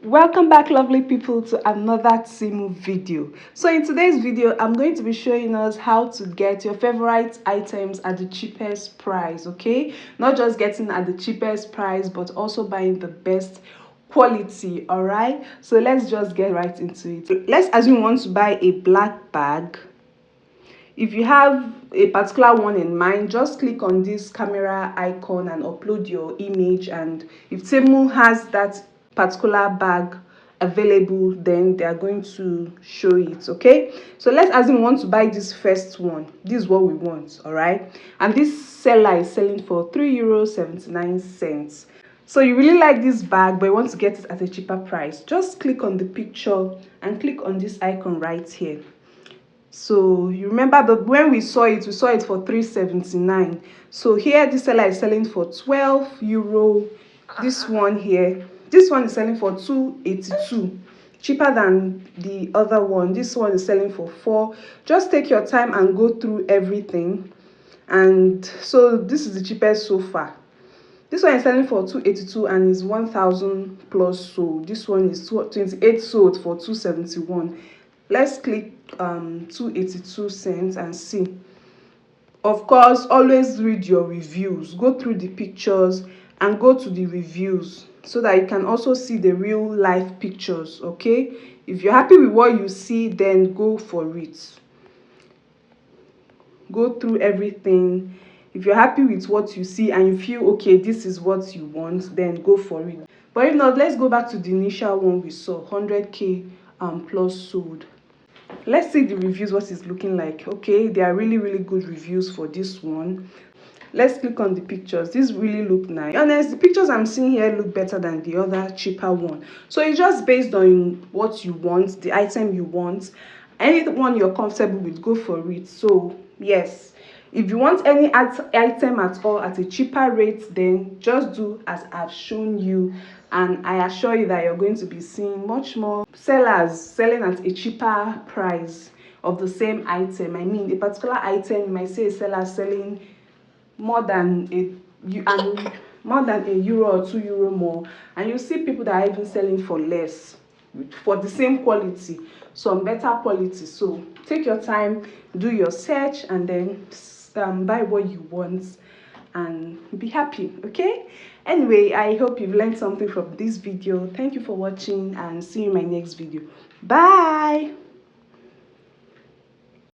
Welcome back, lovely people, to another Temu video. So in today's video I'm going to be showing us how to get your favorite items at the cheapest price. Okay, not just getting at the cheapest price but also buying the best quality. All right, so let's just get right into it. Let's assume you want to buy a black bag. If you have a particular one in mind, just click on this camera icon and upload your image, and if Temu has that particular bag available, then they are going to show it. Okay, so let's assume we want to buy this first one. This is what we want. All right, and this seller is selling for €3.79. So you really like this bag but you want to get it at a cheaper price, just click on the picture and click on this icon right here. So you remember that when we saw it for €3.79. So here this seller is selling for €12. This one here, this one is selling for €2.82, cheaper than the other one. This one is selling for €4. Just take your time and go through everything. And so this is the cheapest so far. This one is selling for €2.82 and is 1,000 plus sold. This one is 28 sold for €2.71. Let's click 282 cents and see. Of course, always read your reviews, go through the pictures and go to the reviews so that you can also see the real life pictures. Okay, if you're happy with what you see, then go for it. Go through everything. If you're happy with what you see and you feel okay, this is what you want, then go for it. But if not, let's go back to the initial one we saw, 100k plus sold. Let's see the reviews, what it's looking like. Okay, there are really good reviews for this one. Let's click on the pictures. These really look nice. Honest, the pictures I'm seeing here look better than the other cheaper one. So it's just based on what you want, the item you want. Any one you're comfortable with, go for it. So yes, if you want any item at all at a cheaper rate, then just do as I've shown you, and I assure you that you're going to be seeing much more sellers selling at a cheaper price of the same item. I mean, a particular item, you might see a seller selling more than €1 or €2 more, and you see people that are even selling for less for the same quality, some better quality. So take your time, do your search, and then buy what you want and be happy. Okay, anyway, I hope you've learned something from this video. Thank you for watching and see you in my next video. Bye.